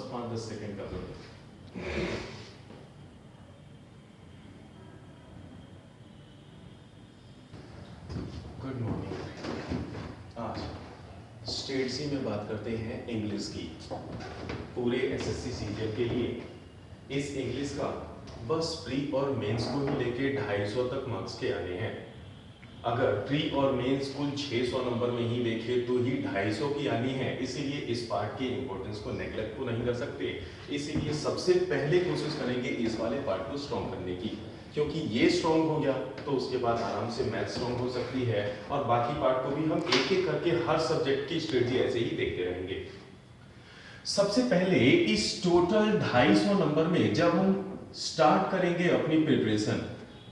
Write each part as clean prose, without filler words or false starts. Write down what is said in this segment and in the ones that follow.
बस 5-10 सेकंड का जरूरत। Good morning. आज स्टेट सी में बात करते हैं इंग्लिश की। पूरे एसएससी सीजीएल के लिए इस इंग्लिश का बस प्री और मेंस को ही लेके 250 तक मार्क्स के आने हैं। अगर प्री और मेंस कुल 600 नंबर में ही देखे तो ही 250 की आनी है, इसीलिए इस पार्ट के इंपॉर्टेंस को नेग्लेक्ट को नहीं कर सकते। इसीलिए सबसे पहले कोशिश करेंगे इस वाले पार्ट को स्ट्रॉन्ग करने की, क्योंकि ये स्ट्रॉन्ग हो गया तो उसके बाद आराम से मैथ स्ट्रॉन्ग हो सकती है और बाकी पार्ट को भी हम एक एक करके हर सब्जेक्ट की स्ट्रेटजी ऐसे ही देखते रहेंगे। सबसे पहले इस टोटल 250 नंबर में जब हम स्टार्ट करेंगे अपनी प्रिपरेशन,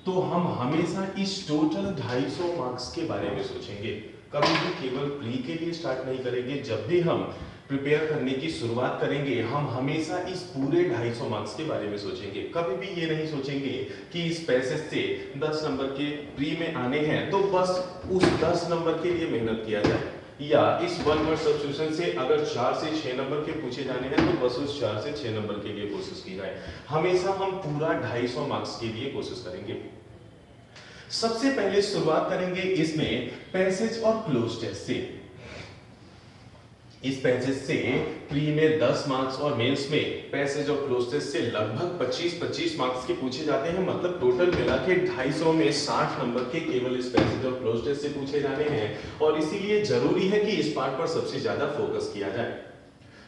तो हम हमेशा इस टोटल 250 मार्क्स के बारे में सोचेंगे। कभी भी केवल प्री के लिए स्टार्ट नहीं करेंगे। जब भी हम प्रिपेयर करने की शुरुआत करेंगे हम हमेशा इस पूरे 250 मार्क्स के बारे में सोचेंगे। कभी भी ये नहीं सोचेंगे कि इस पैसेज से 10 नंबर के प्री में आने हैं तो बस उस 10 नंबर के लिए मेहनत किया जाए, या इस वन वर्ड सब्स्टिट्यूशन से अगर 4 से 6 नंबर के पूछे जाने हैं तो बस उस 4 से 6 नंबर के लिए कोशिश की जाए। हमेशा हम पूरा 250 मार्क्स के लिए कोशिश करेंगे। सबसे पहले शुरुआत करेंगे इसमें पैसेज और क्लोज टेस्ट से। इस पैसेज से प्री में 10 मार्क्स और मेंस में पैसेज और क्लोज टेस्ट से लगभग 25-25 मार्क्स के पूछे जाते हैं। मतलब टोटल मिला के 250 में 60 नंबर के केवल इस पैसेज और क्लोज टेस्ट से पूछे जाने हैं, और इसीलिए जरूरी है कि इस पार्ट पर सबसे ज्यादा फोकस किया जाए।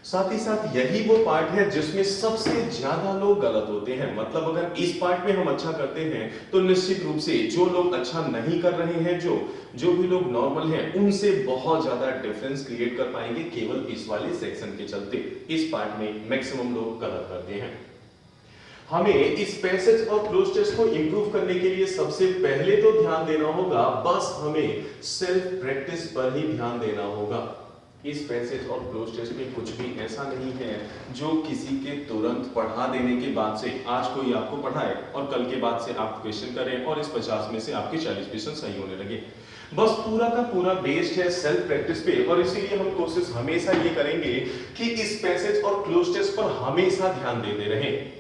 साथ ही साथ यही वो पार्ट है जिसमें सबसे ज्यादा लोग गलत होते हैं। मतलब अगर इस पार्ट में हम अच्छा करते हैं तो निश्चित रूप से जो लोग अच्छा नहीं कर रहे हैं, जो भी लोग नॉर्मल हैं, उनसे बहुत ज्यादा डिफरेंस क्रिएट कर पाएंगे केवल इस वाले सेक्शन के चलते। इस पार्ट में मैक्सिमम लोग गलत करते हैं। हमें इस पैसेज और क्लोज टेस्ट को इंप्रूव करने के लिए सबसे पहले तो ध्यान देना होगा, बस हमें सेल्फ प्रैक्टिस पर ही ध्यान देना होगा। इस पैसेज और क्लोज टेस्ट में कुछ भी ऐसा नहीं है जो किसी के तुरंत पढ़ा देने के बाद से, आज कोई आपको पढ़ाए और कल के बाद से आप क्वेश्चन करें और इस 50 में से आपके 40 क्वेश्चन सही होने लगे। बस पूरा का पूरा बेस्ड है सेल्फ प्रैक्टिस पे, और इसीलिए हम कोशिश हमेशा ये करेंगे कि इस पैसेज और क्लोज टेस्ट पर हमेशा ध्यान देते रहें।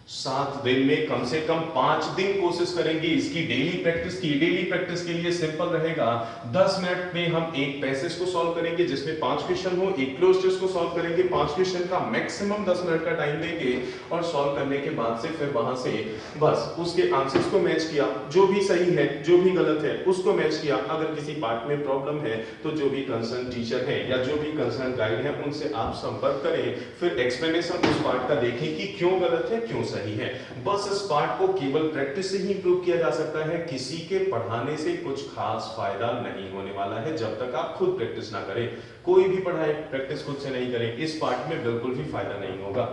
7 दिन में कम से कम 5 दिन कोशिश करेंगे इसकी डेली प्रैक्टिस की। डेली प्रैक्टिस के लिए सिंपल रहेगा, 10 मिनट में हम एक पैसेज को सॉल्व करेंगे जिसमें 5 क्वेश्चन हो, एक क्लोज टेस्ट को सॉल्व करेंगे, 5 क्वेश्चन का मैक्सिमम 10 मिनट का टाइम देंगे, और सॉल्व करने के बाद से फिर वहां से बस उसके आंसर्स को मैच किया, जो भी सही है जो भी गलत है उसको मैच किया। अगर किसी पार्ट में प्रॉब्लम है तो जो भी कंसर्न टीचर है या जो भी कंसर्न गाइड है उनसे आप संपर्क करें, फिर एक्सप्लेनेशन उस पार्ट का देखें कि क्यों गलत है क्यों सही है। बस इस पार्ट को केवल प्रैक्टिस से ही इंप्रूव किया जा सकता है। किसी के पढ़ाने से कुछ खास फायदा नहीं होने वाला है जब तक आप खुद प्रैक्टिस ना करें। कोई भी पढ़ाए प्रैक्टिस खुद से नहीं करें, इस पार्ट में बिल्कुल भी फायदा नहीं होगा।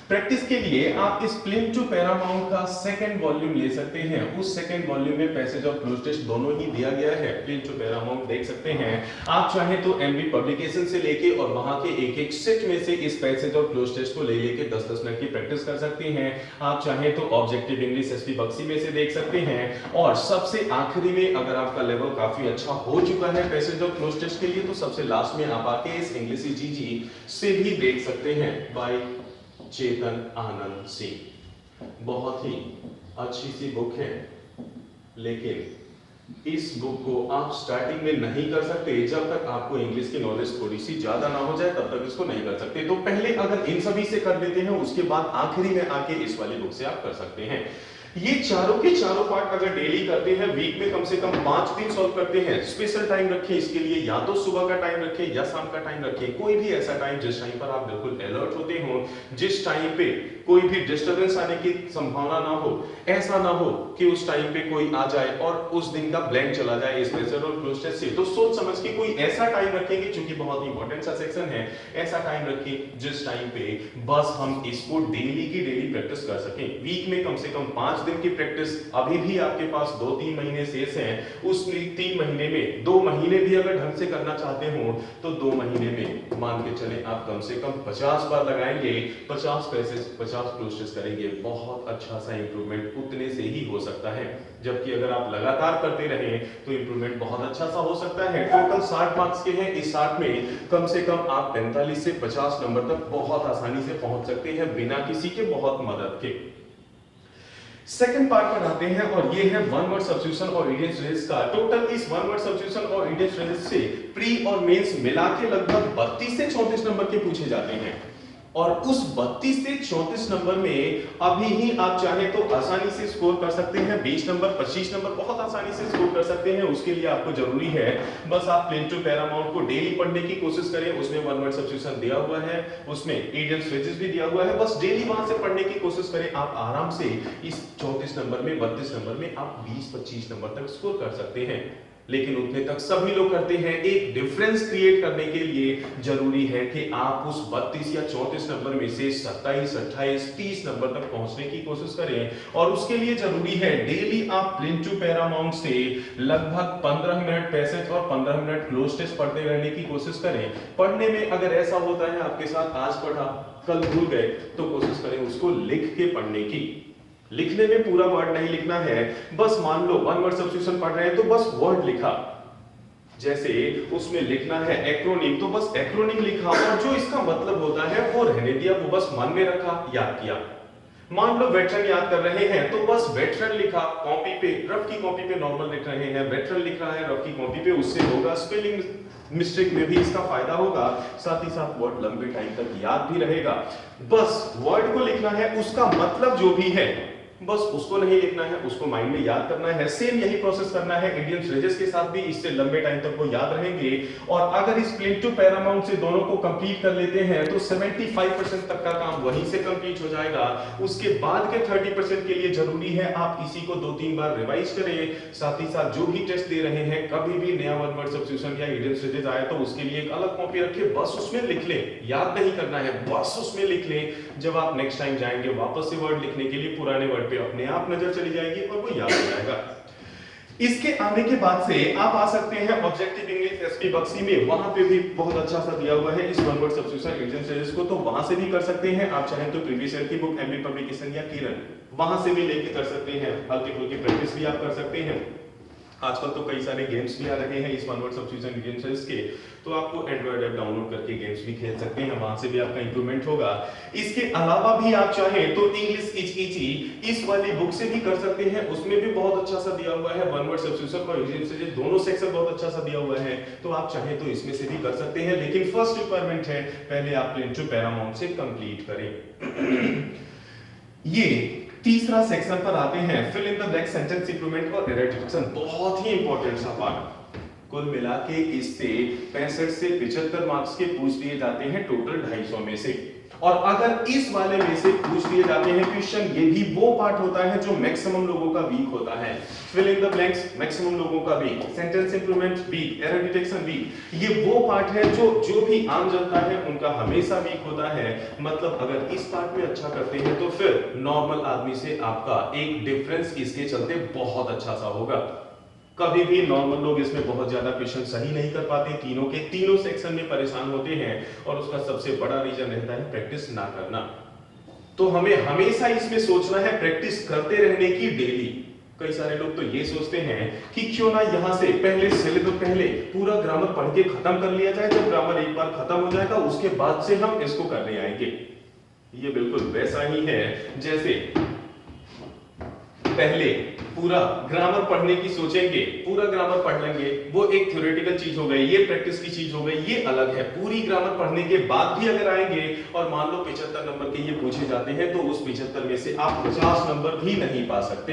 प्रैक्टिस के लिए आप इस प्लेन टू पैरामाउंट का सेकंड वॉल्यूम ले सकते हैं। उस सेकंड वॉल्यूम में पैसेज और क्लोज टेस्ट दोनों ही दिया गया है। प्लेन टू पैरामाउंट देख सकते हैं। आप चाहें तो एमबी पब्लिकेशन से लेके और वहां के एक एक सेट में से इस पैसेज और क्लोज टेस्ट को ले लेके 10-10 मिनट की प्रैक्टिस कर सकते हैं। आप चाहें तो ऑब्जेक्टिव इंग्लिश एसपी बक्सी में से देख सकते हैं, और सबसे आखिरी में अगर आपका लेवल काफी अच्छा हो चुका है पैसेज और क्लोज टेस्ट के लिए तो सबसे लास्ट में आप आके इस इंग्लिश जीजी से भी देख सकते हैं, बाय चेतन आनंद सिंह। बहुत ही अच्छी सी बुक है, लेकिन इस बुक को आप स्टार्टिंग में नहीं कर सकते। जब तक आपको इंग्लिश की नॉलेज थोड़ी सी ज्यादा ना हो जाए तब तक इसको नहीं कर सकते। तो पहले अगर इन सभी से कर लेते हैं उसके बाद आखिरी में आके इस वाली बुक से आप कर सकते हैं। ये चारों के चारों पार्ट अगर डेली करते हैं, वीक में कम से कम 5 दिन सॉल्व करते हैं। स्पेशल टाइम रखें इसके लिए, या तो सुबह का टाइम रखें या शाम का टाइम रखें। कोई भी ऐसा टाइम जिस टाइम पर आप बिल्कुल अलर्ट होते हो, जिस टाइम पे कोई भी डिस्टरबेंस आने की संभावना ना हो। ऐसा ना हो कि उस टाइम पे कोई आ जाए और उस दिन का ब्लैंक चला जाए इस पैसेज और क्लोज टेस्ट से। तो सोच समझ के कोई ऐसा टाइम रखेंगे, क्योंकि बहुत इंपॉर्टेंट सा सेक्शन है, ऐसा टाइम रखें जिस टाइम पे बस हम इसको डेली की डेली प्रैक्टिस कर सकें। वीक में कम से कम 5 दिन की प्रैक्टिस अभी भी आपके पास 2-3 महीने शेष हैं। उस 3 महीने में 2 महीने भी अगर ढंग से करना चाहते हो तो 2 महीने में मान के चले आप कम से कम 50 बार लगाएंगे, 50 क्लोज टेस्ट करेंगे, बहुत अच्छा सा इंप्रूवमेंट उतने से ही हो सकता है। जबकि अगर आप लगातार करते रहे तो इंप्रूवमेंट बहुत अच्छा सा हो सकता है। टोटल 60 मार्क्स के हैं, इस 60 में कम से कम आप 45 से 50 नंबर तक बहुत आसानी से पहुंच सकते हैं बिना किसी के बहुत मदद के। सेकंड पार्ट पर आते हैं और ये है वन वर्ड सब्स्टिट्यूशन और इडियम फ्रेजेस का। टोटल इस वन वर्ड सब्स्टिट्यूशन और इडियम फ्रेजेस से प्री और मेंस मिला के लगभग 32 से 34 नंबर के पूछे जाते हैं। और उस 32 से 34 नंबर में अभी ही आप चाहे तो आसानी से स्कोर कर सकते हैं 20 नंबर 25 नंबर बहुत आसानी से स्कोर कर सकते हैं। उसके लिए आपको जरूरी है बस आप प्लेन टू पैरामाउंट को डेली पढ़ने की कोशिश करें। उसमें वन वर्ड सब्स्टिट्यूशन दिया हुआ है, उसमें इडियम्स फ्रेजेस भी दिया हुआ है, बस डेली वहां से पढ़ने की कोशिश करें। आप आराम से इस 34 नंबर में 32 नंबर में आप 20-25 नंबर तक स्कोर कर सकते हैं। लेकिन उतने तक सभी लोग करते हैं। एक डिफरेंस क्रिएट करने के लिए जरूरी है कि आप उस 32 या 34 नंबर में से 27, 28, 30 नंबर तक पहुंचने की कोशिश करें। और उसके लिए जरूरी है डेली आप प्लेन टू पैरामाउंट से लगभग 15 मिनट पैसेज और 15 मिनट क्लोज टेस्ट पढ़ते रहने की कोशिश करें। पढ़ने में अगर ऐसा होता है आपके साथ आज पढ़ा कल भूल गए तो कोशिश करें उसको लिख के पढ़ने की। लिखने में पूरा वर्ड नहीं लिखना है, बस मान लो वन वर्ड सब्स्टिट्यूशन पढ़ रहे हैं तो बस वर्ड लिखा, जैसे उसमें लिखना है एक्रोनिम तो बस एक्रोनिम लिखा और जो इसका मतलब होता है वो रहने दिया, वो बस मन में रखा, याद किया। मान लो वेटरन याद कर रहे हैं तो बस वेटरन लिखा कॉपी पे, रफ की कॉपी पे नॉर्मल लिख रहे हैं, वेटरन लिख रहा है रफ की कॉपी पे, उससे होगा स्पेलिंग मिस्टेक में भी इसका फायदा होगा, साथ ही साथ वर्ड लंबे टाइम तक याद भी रहेगा। बस वर्ड को लिखना है, उसका मतलब जो भी है बस उसको नहीं लिखना है, उसको माइंड में याद करना है। सेम यही प्रोसेस करना है इडियम फ्रेजेस के साथ भी, इससे लंबे टाइम तक वो याद रहेंगे। और अगर इस प्लेन टू पैरामाउंट से दोनों को कंप्लीट कर लेते हैं तो 75% तक का काम वहीं से कंप्लीट हो जाएगा। उसके बाद के 30% के लिए जरूरी है आप इसी को 2-3 बार रिवाइज करें। साथ ही साथ जो भी टेस्ट दे रहे हैं कभी भी नया वन वर्ड सब्स्टिट्यूशन या इडियम फ्रेजेस आए तो उसके लिए एक अलग कॉपी रखें, बस उसमें लिख लें, याद नहीं करना है, बस उसमें लिख लें। जब आप नेक्स्ट टाइम जाएंगे वापस से वर्ड लिखने के लिए पुराने वर्ड पे अपने आप नजर चली जाएगी और वो याद हो जाएगा। इसके आने के बाद से आप आ सकते हैं ऑब्जेक्टिव इंग्लिश एसपी बक्सी में, वहां पे भी बहुत अच्छा सा दिया हुआ है इस one word substitution idiom phrases को, तो वहां से भी कर सकते हैं। आप चाहें तो प्रीवियस ईयर की बुक एमबी पब्लिकेशन या किरण वहां से भी लेके कर सकते हैं, हल्की फुल्की प्रैक्टिस भी आप कर सकते हैं। आजकल तो कई सारे गेम्स भी आ रहे हैं इस one word substitution idiom phrases के, तो आपको एंड्रॉइड ऐप डाउनलोड करके गेम्स भी खेल सकते हैं, वहां से भी आपका इंप्रूवमेंट होगा। इसके अलावा भी आप चाहें तो इंग्लिश इज इजी इस वाली बुक से भी कर सकते हैं, उसमें भी बहुत अच्छा सा दिया हुआ है वन वर्ड सब्स्टिट्यूशन और इडियम फ्रेजेस दोनों सेक्शन बहुत अच्छा सा दिया हुआ है, तो आप चाहें तो इसमें से भी कर सकते हैं। लेकिन फर्स्ट रिक्वायरमेंट है पहले आप प्लेन टू पैरामाउंट से कंप्लीट करें। ये तीसरा सेक्शन पर आते हैं, fill in the blank sentence improvement और एरर डिटेक्शन, बहुत ही इंपॉर्टेंट सा पार्ट। कुल मिला के इससे 65 से 75 मार्क्स के पूछ दिए जाते हैं टोटल 250 में से। और अगर इस वाले में से पूछ दिए जाते हैं क्वेश्चन, ये भी वो पार्ट होता है जो मैक्सिमम लोगों का वीक होता है। Fill in the blanks maximum लोगों का weak, sentence improvement weak, error detection weak, ये वो पार्ट है जो भी आम जनता है उनका हमेशा वीक होता है। मतलब अगर इस पार्ट में अच्छा करते हैं तो फिर नॉर्मल आदमी से आपका एक डिफरेंस इसके चलते बहुत अच्छा सा होगा। कभी भी नॉर्मल लोग इसमें बहुत ज्यादा क्वेश्चन सही नहीं कर पाते, तीनों के तीनों सेक्शन में परेशान होते हैं और उसका सबसे बड़ा रीजन रहता है प्रैक्टिस ना करना। तो हमें हमेशा इसमें सोचना है प्रैक्टिस करते रहने की डेली। कई सारे लोग तो ये सोचते हैं कि क्यों ना यहां से पहले पूरा ग्रामर पढ़ के खत्म कर लिया जाए, जब ग्रामर एक बार खत्म हो जाएगा उसके बाद से हम इसको करने आएंगे। ये बिल्कुल वैसा ही है जैसे पहले पूरा ग्रामर पढ़ने की सोचेंगे, पूरा ग्रामर पढ़ लेंगे, वो एक थ्योरेटिकल चीज हो गई, ये प्रैक्टिस की चीज हो गई, ये अलग है। पूरी ग्रामर पढ़ने के बाद भी अगर आएंगे और मान लो 75 नंबर के ये पूछे जाते हैं तो उस 75 में से आप 50 नंबर भी नहीं पा सकते।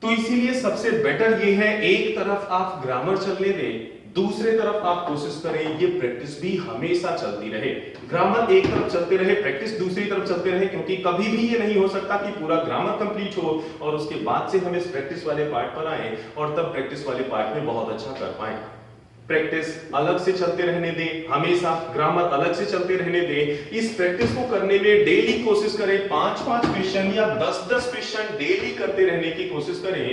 तो इसीलिए सबसे बेटर ये है एक तरफ आप ग्रामर चलने दें, दूसरे तरफ आप कोशिश करें ये प्रैक्टिस भी हमेशा चलती रहे। ग्रामर एक तरफ चलते रहे, प्रैक्टिस दूसरी तरफ चलते रहे, क्योंकि कभी भी ये नहीं हो सकता कि पूरा ग्रामर कंप्लीट हो और उसके बाद से हम इस प्रैक्टिस वाले पार्ट पर आए और तब प्रैक्टिस वाले पार्ट में बहुत अच्छा कर पाए। प्रैक्टिस अलग से चलते रहने दें, हमेशा ग्रामर अलग से चलते रहने दें। इस प्रैक्टिस को करने में डेली कोशिश करें 5-5 क्वेश्चन या 10-10 क्वेश्चन डेली करते रहने की कोशिश करें।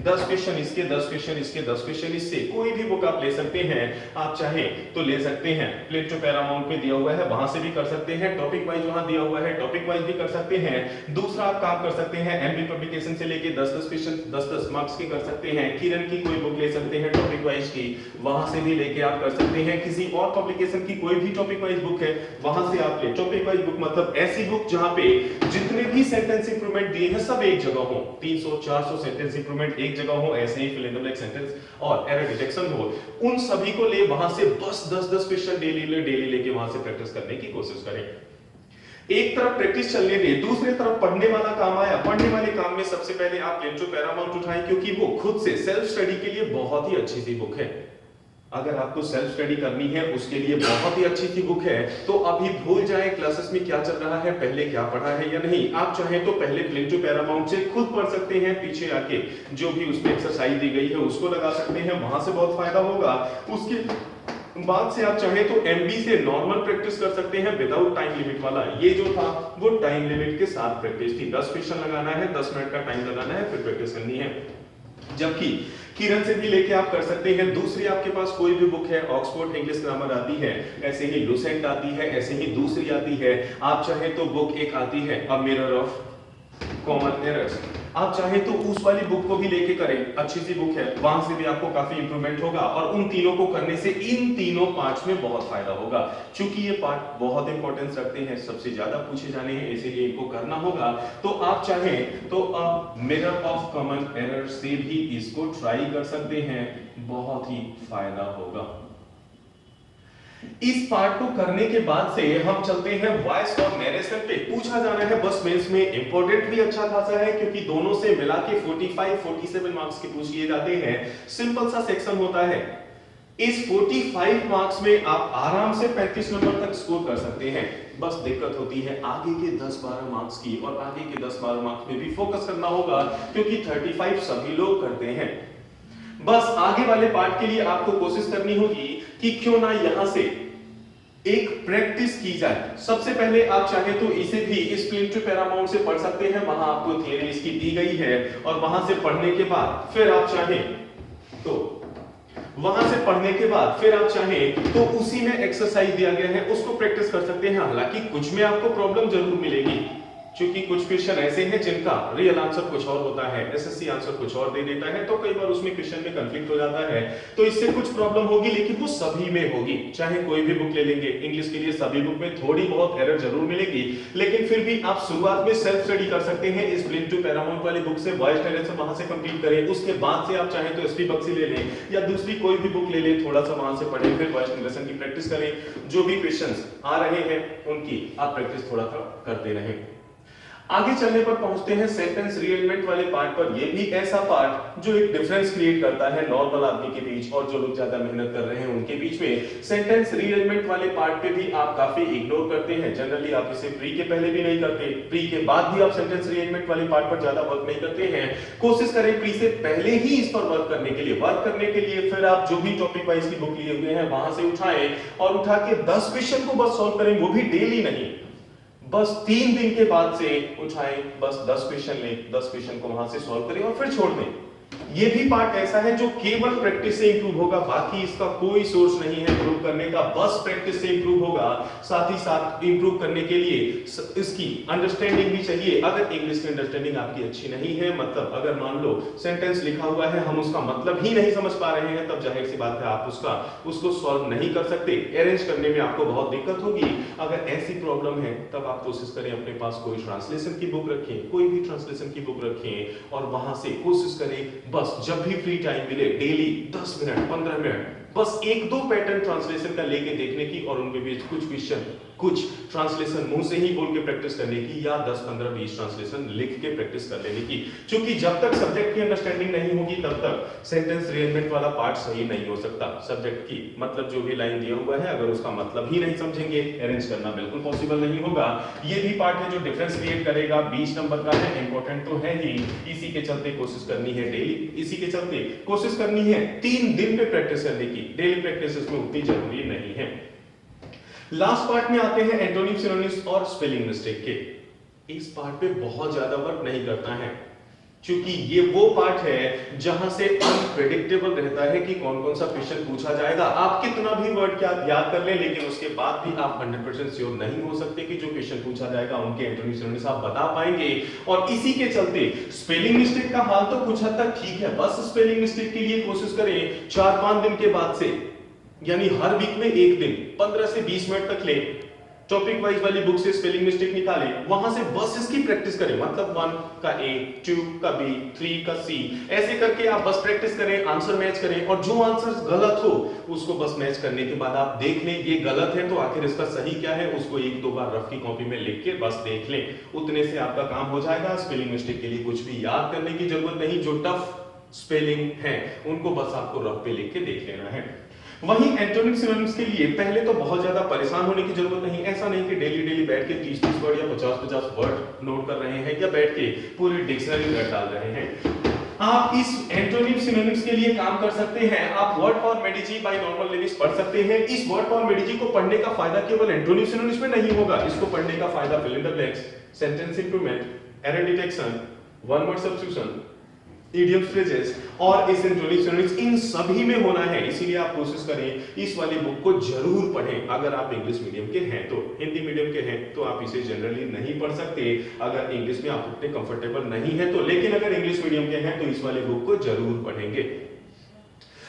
10 क्वेश्चन इसके, 10 क्वेश्चन इसके, 10 क्वेश्चन इससे। कोई भी बुक आप ले सकते हैं, आप चाहे तो ले सकते हैं। प्लेटो पैरामाउंट पे दिया हुआ है, वहां से भी कर सकते हैं। टॉपिक वाइज वहां दिया हुआ है, टॉपिक वाइज भी कर सकते हैं। दूसरा आप काम कर सकते हैं, एमबी पब्लिकेशन से लेके 10-10 क्वेश्चन 10-10 मार्क्स के कर सकते हैं। किरण की कोई बुक ले सकते हैं टॉपिक वाइज की, वहां से भी लेके आप कर सकते हैं। किसी और पब्लिकेशन की कोई भी टॉपिक वाइज बुक है, वहां से आप ले। टॉपिक वाइज बुक मतलब ऐसी बुक जहां पे जितने भी सेंटेंस इंप्रूवमेंट दिए हैं सब एक जगह हो, 300-400 सेंटेंस इंप्रूवमेंट एक जगह हो, ऐसे ही fill in the blank sentence और एरर डिटेक्शन हो, उन सभी को ले वहां से बस 10-10 क्वेश्चन डेली लेके वहां से प्रैक्टिस करने की कोशिश करें। एक तरफ प्रैक्टिस चलने दे, दूसरी तरफ पढ़ने वाला काम आया। पढ़ने वाले काम में सबसे पहले आप प्लेटो पैरामाउंट उठाएं, क्योंकि वो खुद से सेल्फ स्टडी के लिए बहुत ही अच्छी सी बुक है। अगर आपको सेल्फ स्टडी करनी है उसके लिए बहुत ही अच्छी सी बुक है। तो अभी भूल जाएं क्लासेस में क्या चल रहा है, पहले क्या पढ़ा है या नहीं। आप चाहें तो पहले प्लेटो पैरामाउंट से खुद पढ़ सकते हैं, पीछे आके जो भी उसमें एक्सरसाइज दी गई है उसको लगा सकते हैं, वहां से बहुत फायदा होगा। उसके बाद से आप चाहें तो एमबी से नॉर्मल प्रैक्टिस कर सकते हैं विदाउट टाइम लिमिट वाला। ये जो था वो टाइम लिमिट के साथ प्रैक्टिस थी, 10 क्वेश्चन लगाना है, 10 मिनट का टाइम लगाना है, फिर प्रैक्टिस करनी है। जबकि किरण से भी लेके आप कर सकते हैं। दूसरी आपके पास कोई भी बुक है, ऑक्सफोर्ड इंग्लिश ग्रामर आती है, ऐसे ही लुसेंट आती है, ऐसे ही दूसरी आती है। आप चाहे तो बुक एक आती है a mirror of common errors, आप चाहे तो उस वाली बुक को भी लेके करें, अच्छी सी बुक है, वहां से भी आपको काफी इंप्रूवमेंट होगा। और उन तीनों को करने से इन तीनों पार्ट्स में बहुत फायदा होगा। क्योंकि ये पार्ट बहुत इंपॉर्टेंस रखते हैं, सबसे ज्यादा पूछे जाने हैं, इसीलिए इनको करना होगा। तो आप चाहें तो मिरर ऑफ कॉमन एरर से भी इसको ट्राई कर सकते हैं, बहुत ही फायदा होगा। इस पार्ट को करने के बाद से हम चलते हैं वॉइस और नरेशन पे। पूछा जाना है बस मेंस में, इंपॉर्टेंट भी अच्छा खासा है क्योंकि दोनों से मिला के 45-47 मार्क्स के पूछ लिए जाते हैं। सिंपल सा सेक्शन होता है। इस 45 मार्क्स में आप आराम से 35 नंबर तक स्कोर कर सकते हैं। बस दिक्कत होती है आगे के 10-12 मार्क्स की, और आगे के 10-12 मार्क्स में भी फोकस करना होगा क्योंकि 35 सभी लोग करते हैं। बस आगे वाले पार्ट के लिए आपको कोशिश करनी होगी कि क्यों ना यहां से एक प्रैक्टिस की जाए। सबसे पहले आप चाहे तो इसे भी इस प्लेटो पैरामाउंट से पढ़ सकते हैं, वहां आपको थियरी इसकी दी गई है, और वहां से पढ़ने के बाद फिर आप चाहें तो वहां से पढ़ने के बाद फिर आप चाहें तो उसी में एक्सरसाइज दिया गया है उसको प्रैक्टिस कर सकते हैं। हालांकि कुछ में आपको प्रॉब्लम जरूर मिलेगी, क्योंकि कुछ क्वेश्चन ऐसे हैं जिनका रियल आंसर कुछ और होता है, एसएससी आंसर कुछ और दे देता है, तो कई बार उसमें क्वेश्चन में कंफ्लिक्ट हो जाता है, तो इससे कुछ प्रॉब्लम होगी, लेकिन वो सभी में होगी। चाहे कोई भी बुक ले लेंगे इंग्लिश के लिए, सभी बुक में थोड़ी बहुत एरर जरूर मिलेगी, लेकिन फिर भी आप शुरुआत में सेल्फ स्टडी कर सकते हैं इस प्लेटो पैरामाउंट वाली बुक से। वॉइस नरेशन वहां से कंप्लीट करें, उसके बाद से आप चाहें तो एसपी बक्सी ले लें या दूसरी कोई भी बुक ले लें, थोड़ा सा वहां से पढ़ें, फिर वॉइस नरेशन की प्रैक्टिस करें। जो भी क्वेश्चंस आ रहे हैं उनकी आप प्रैक्टिस थोड़ा सा करते रहें। आगे चलने पर पहुंचते हैं सेंटेंस रीअरेंजमेंट वाले पार्ट पर। यह भी ऐसा पार्ट जो एक डिफरेंस क्रिएट करता है नॉर्मल आदमी के बीच और जो लोग ज्यादा मेहनत कर रहे हैं उनके बीच में। सेंटेंस रीअरेंजमेंट वाले पार्ट पे भी आप काफी इग्नोर करते हैं। जनरली आप इसे प्री के पहले भी नहीं करते, प्री के बाद भी आप सेंटेंस रीअरेंजमेंट वाले पार्ट पर ज्यादा वर्क नहीं करते हैं। कोशिश करें प्री से पहले ही इस पर वर्क करने के लिए फिर आप जो भी टॉपिक वाइज की बुक लिए हुए हैं वहां से उठाएं और उठा के 10 क्वेश्चन को बस सॉल्व करें, वो भी डेली नहीं, बस 3 दिन के बाद से उठाएं, बस 10 क्वेश्चन लें, 10 क्वेश्चन को वहां से सॉल्व करें और फिर छोड़ दें। ये भी पार्ट ऐसा है जो केवल प्रैक्टिस से इंप्रूव होगा, बाकी इसका कोई सोर्स नहीं है इंप्रूव करने का, बस प्रैक्टिस से इंप्रूव होगा। साथ ही साथ इंप्रूव करने के लिए इसकी अंडरस्टैंडिंग भी चाहिए। अगर इंग्लिश की अंडरस्टैंडिंग आपकी अच्छी नहीं है, मतलब अगर मान लो सेंटेंस लिखा हुआ है हम उसका मतलब ही नहीं समझ पा रहे हैं, तब जाहिर सी बात है आप उसको सॉल्व नहीं कर सकते, अरेंज करने में आपको बहुत दिक्कत होगी। अगर ऐसी प्रॉब्लम है तब आप कोशिश करें अपने पास कोई ट्रांसलेशन की बुक रखें, कोई भी ट्रांसलेशन की बुक रखें और वहां से कोशिश करें बस जब भी फ्री टाइम मिले डेली 10 मिनट 15 मिनट बस 1-2 पैटर्न ट्रांसलेशन का लेके देखने की और उनके बीच कुछ क्वेश्चन कुछ ट्रांसलेशन मुंह से ही बोल के प्रैक्टिस करने की या 10 15 20 ट्रांसलेशन लिख के प्रैक्टिस कर लेने की, क्योंकि जब तक सब्जेक्ट की अंडरस्टैंडिंग नहीं होगी तब तक सेंटेंस अरेंजमेंट वाला पार्ट सही नहीं हो सकता। सब्जेक्ट की मतलब जो भी लाइन दिया हुआ है अगर उसका मतलब ही नहीं समझेंगे अरेंज करना बिल्कुल पॉसिबल नहीं होगा। ये भी पार्ट है जो डिफरेंस क्रिएट करेगा, 20 नंबर का है, इंपॉर्टेंट तो है ही, इसी के चलते कोशिश करनी है डेली, इसी के चलते कोशिश करनी है 3 दिन पे प्रैक्टिस करने की। डेली प्रैक्टिस इसमें उतनी जरूरी नहीं है। लास्ट पार्ट में आते हैं एंटोनिम सिनोनिम्स और स्पेलिंग मिस्टेक के। इस पार्ट पे बहुत ज्यादा वर्क नहीं करता है, क्योंकि ये वो पार्ट है जहां से अनप्रेडिक्टेबल रहता है कि कौन कौन सा क्वेश्चन पूछा जाएगा। आप कितना भी वर्ड क्या याद कर लें, लेकिन उसके बाद भी आप 100% श्योर नहीं हो सकते कि जो क्वेश्चन पूछा जाएगा उनके एंटोनिम सिनोनिम्स आप बता पाएंगे। और इसी के चलते स्पेलिंग मिस्टेक का हाल तो कुछ हद तक ठीक है, बस स्पेलिंग मिस्टेक के लिए कोशिश करें 4-5 दिन के बाद से, यानी हर वीक में एक दिन 15 से 20 मिनट तक ले, टॉपिक वाइज वाली बुक से स्पेलिंग मिस्टेक निकालें, वहां से बस इसकी प्रैक्टिस करें, मतलब 1 का ए, 2 का बी, 3 का सी, ऐसे करके आप बस प्रैक्टिस करें, आंसर मैच करें, और जो आंसर गलत हो उसको बस मैच करने के बाद आप देख लें ये गलत है तो आखिर इसका सही क्या है, उसको 1-2 बार रफ की कॉपी में लिख के बस देख लें। उतने से आपका काम हो जाएगा। स्पेलिंग मिस्टेक के लिए कुछ भी याद करने की जरूरत नहीं, जो टफ स्पेलिंग है उनको बस आपको रफ पे लिख के देख लेना है। वहीं एंटोनिम सिनोनिम्स के लिए पहले तो बहुत ज्यादा परेशान होने की जरूरत नहीं। ऐसा नहीं कि डेली डेली बैठ के 30-30 वर्ड या 50-50 वर्ड नोट कर रहे हैं या बैठ के पूरी डिक्शनरी रट डाल रहे हैं। आप इस एंटोनिम सिनोनिम्स के लिए काम कर सकते हैं। आप वर्ड फॉर्मेटिजी बाय नॉर्मन लेविस पढ़ सकते हैं। इस वर्ड फॉर्मेटिजी को पढ़ने का फायदा केवल एंटोनिम सिनोनिम्स में नहीं होगा, इसको पढ़ने का फायदा fill in the blanks, sentence improvement, error detection, one word substitution, idioms, phrases और एंटोनिम सिनोनिम्स, इन सभी में होना है। इसीलिए आप कोशिश करें इस वाली बुक को जरूर पढ़ें। अगर आप इंग्लिश मीडियम के हैं तो, हिंदी मीडियम के हैं तो आप इसे जनरली नहीं पढ़ सकते अगर इंग्लिश में आप उतने कंफर्टेबल नहीं है तो, लेकिन अगर इंग्लिश मीडियम के हैं तो इस वाली बुक को जरूर पढ़ेंगे।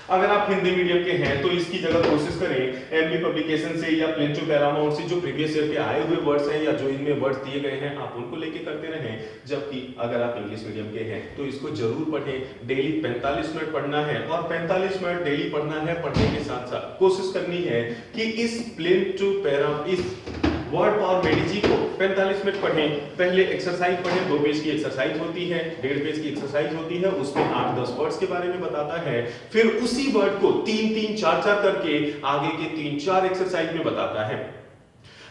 अगर आप हिंदी मीडियम के हैं तो इसकी जगह कोशिश करें एमबी पब्लिकेशन से या प्लेन टू पैरामाउंट से जो प्रीवियस ईयर के आए हुए वर्ड्स हैं या जो इनमें वर्ड्स दिए गए हैं आप उनको लेके करते रहें। जबकि अगर आप इंग्लिश मीडियम के हैं तो इसको जरूर पढ़ें। डेली 45 मिनट पढ़ना है और 45 मिनट डेली पढ़ना है। पढ़ने के साथ साथ कोशिश करनी है कि इस प्लेन टू पैरा, इस वर्ड फॉर्मेटिजी को 45 मिनट पढ़ें। पहले एक्सरसाइज पढ़ें, 2 पेज की एक्सरसाइज होती है, 1.5 पेज की एक्सरसाइज होती है, उसमें 8-10 वर्ड्स के बारे में बताता है। फिर उसी वर्ड को 3-3, 4-4 करके आगे के 3-4 एक्सरसाइज में बताता है।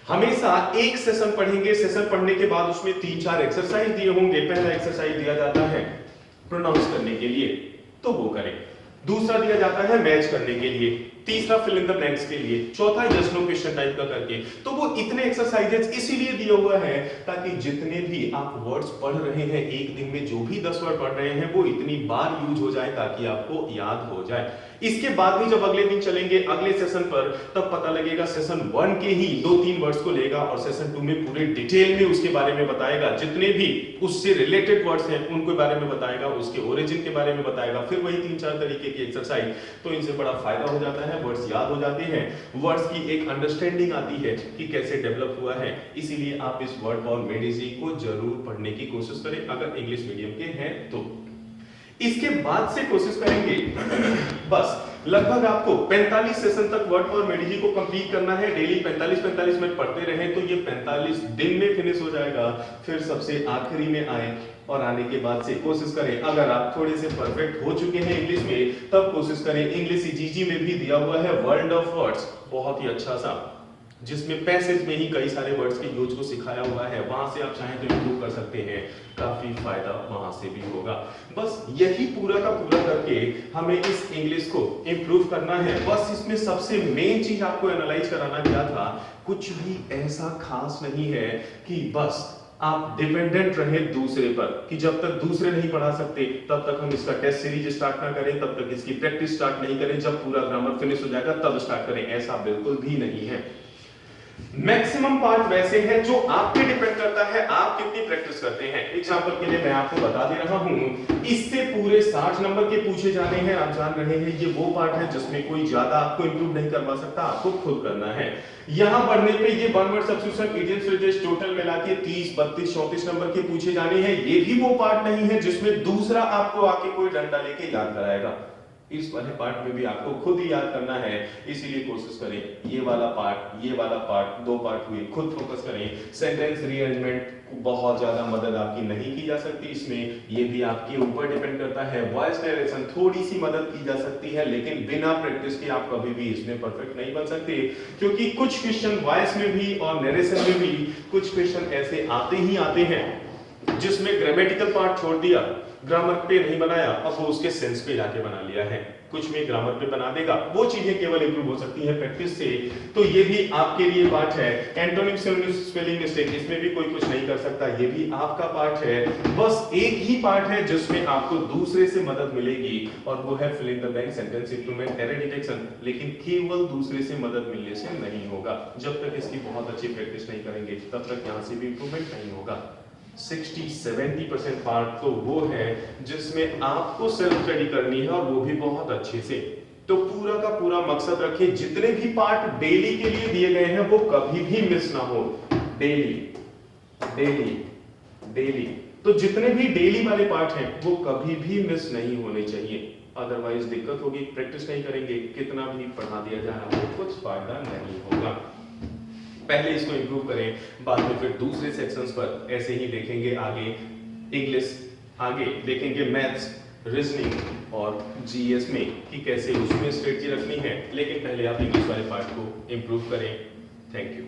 हमेशा एक सेशन पढ़ेंगे, सेशन पढ़ने के बाद उसमें 3-4 एक्सरसाइज दिए होंगे। पहला एक्सरसाइज दिया जाता है प्रोनाउंस करने के लिए, तो वो करें। दूसरा दिया जाता है मैच करने के लिए, तीसरा फिल इन द ब्लैंक्स के लिए, चौथा यस नो क्वेश्चन टाइप का करके। तो वो इतने एक्सरसाइजेस इसीलिए दिया हुआ है ताकि जितने भी आप वर्ड्स पढ़ रहे हैं, एक दिन में जो भी 10 वर्ड पढ़ रहे हैं, वो इतनी बार यूज हो जाए ताकि आपको याद हो जाए। इसके बाद भी जब अगले दिन चलेंगे अगले सेशन पर, तब पता लगेगा सेशन 1 के ही 2-3 वर्ड्स को लेगा और सेशन 2 में पूरे डिटेल में उसके बारे में बताएगा। जितने भी उससे रिलेटेड वर्ड्स हैं उनके बारे में बताएगा, उसके ओरिजिन के बारे में बताएगा, फिर वही 3-4 तरीके की एक्सरसाइज। तो इनसे बड़ा फायदा हो जाता है, वर्ड्स याद हो जाते हैं, वर्ड्स की एक अंडरस्टैंडिंग आती है कि कैसे डेवलप हुआ है। इसीलिए आप इस वर्ड फॉर्मेटिजी को जरूर पढ़ने की कोशिश करें अगर इंग्लिश मीडियम के हैं तो। इसके बाद से कोशिश करेंगे बस लगभग आपको 45 सेशन तक वर्ड फॉर्मेटिजी को कंप्लीट करना है। डेली 45-45 मिनट पढ़ते रहें तो ये 45 दिन में फिनिश हो जाएगा। फिर सबसे आखिरी में आए और आने के बाद से कोशिश करें, अगर आप थोड़े से परफेक्ट हो चुके हैं इंग्लिश में, तब कोशिश करें इंग्लिश जीजी में भी दिया हुआ है वर्ल्ड ऑफ वर्ड्स, बहुत ही अच्छा सा, जिसमें पैसेज में ही कई सारे वर्ड्स के यूज को सिखाया हुआ है। वहां से आप चाहें तो इंप्रूव कर सकते हैं, काफी फायदा वहां से भी होगा। बस यही पूरा का पूरा करके हमें इस इंग्लिश को इंप्रूव करना है। बस इसमें सबसे मेन चीज आपको एनालाइज कराना क्या था, कुछ भी ऐसा खास नहीं है कि बस आप डिपेंडेंट रहे दूसरे पर, कि जब तक दूसरे नहीं पढ़ा सकते तब तक हम इसका टेस्ट सीरीज स्टार्ट ना करें, तब तक इसकी प्रैक्टिस स्टार्ट नहीं करें, जब पूरा ग्रामर फिनिश हो जाएगा तब स्टार्ट करें, ऐसा बिल्कुल भी नहीं है। मैक्सिमम पार्ट वैसे है जो आप पे डिपेंड करता है आप कितनी प्रैक्टिस करते हैं। एग्जांपल के लिए मैं आपको बता दे रहा हूं, इससे पूरे 60 नंबर के पूछे जाने हैं। आप जान रहे हैं ये वो पार्ट है जिसमें कोई ज्यादा आपको इंप्रूव नहीं करवा सकता, आपको खुद करना है। यहां पढ़ने पे ये one word substitution, idioms, phrases total मिला के 30, 32, 34 नंबर के पूछे जाने हैं। ये भी वो पार्ट नहीं है जिसमें दूसरा आपको आके कोई डंडा लेके याद कराएगा। इस वाले पार्ट में भी आपको खुद ही याद करना है, इसीलिए कोशिश करें ये वाला पार्ट, दो पार्ट हुए, खुद फोकस करें। सेंटेंस रीअरेंजमेंट बहुत ज्यादा मदद आपकी नहीं की जा सकती इसमें, ये भी आपके ऊपर डिपेंड करता है। वॉइस नरेशन थोड़ी सी मदद की जा सकती है, लेकिन बिना प्रैक्टिस के आप कभी भी इसमें परफेक्ट नहीं बन सकते, क्योंकि कुछ क्वेश्चन वॉइस में भी और नरेशन में भी कुछ क्वेश्चन ऐसे आते ही आते हैं जिसमें ग्रामेटिकल पार्ट छोड़ दिया, ग्रामर पे नहीं बनाया, अब वो उसके सेंस पे जाके बना लिया है। कुछ में ग्रामर पे बना देगा, वो चीजें केवल इंप्रूव हो सकती है प्रैक्टिस से। तो ये भी आपके लिए पार्ट है। एंटोनिम सिनोनिम स्पेलिंग मिस्टेक, इसमें भी कोई कुछ नहीं कर सकता, ये भी आपका पार्ट है। बस एक ही पार्ट है जिसमें आपको दूसरे से मदद मिलेगी, और वो है fill in the blank, sentence improvement, error detection. लेकिन केवल दूसरे से मदद मिलने से नहीं होगा, जब तक इसकी बहुत अच्छी प्रैक्टिस नहीं करेंगे तब तक यहाँ से भी इंप्रूवमेंट नहीं होगा। 60-70% पार्ट तो वो है जिसमें आपको सेल्फ स्टडी करनी है, और वो भी बहुत अच्छे से। तो पूरा का पूरा मकसद रखिए, जितने भी पार्ट डेली के लिए दिए गए हैं वो कभी भी मिस ना हो। डेली डेली डेली, तो जितने भी डेली वाले पार्ट हैं वो कभी भी मिस नहीं होने चाहिए, अदरवाइज दिक्कत होगी। प्रैक्टिस नहीं करेंगे, कितना भी पढ़ा दिया जा रहा है कुछ फायदा नहीं होगा। पहले इसको इंप्रूव करें, बाद में फिर दूसरे सेक्शंस पर ऐसे ही देखेंगे आगे। इंग्लिश आगे देखेंगे, मैथ्स, रीजनिंग और जीएस में कि कैसे उसमें स्ट्रेटजी रखनी है, लेकिन पहले आप इंग्लिश वाले पार्ट को इंप्रूव करें। Thank you.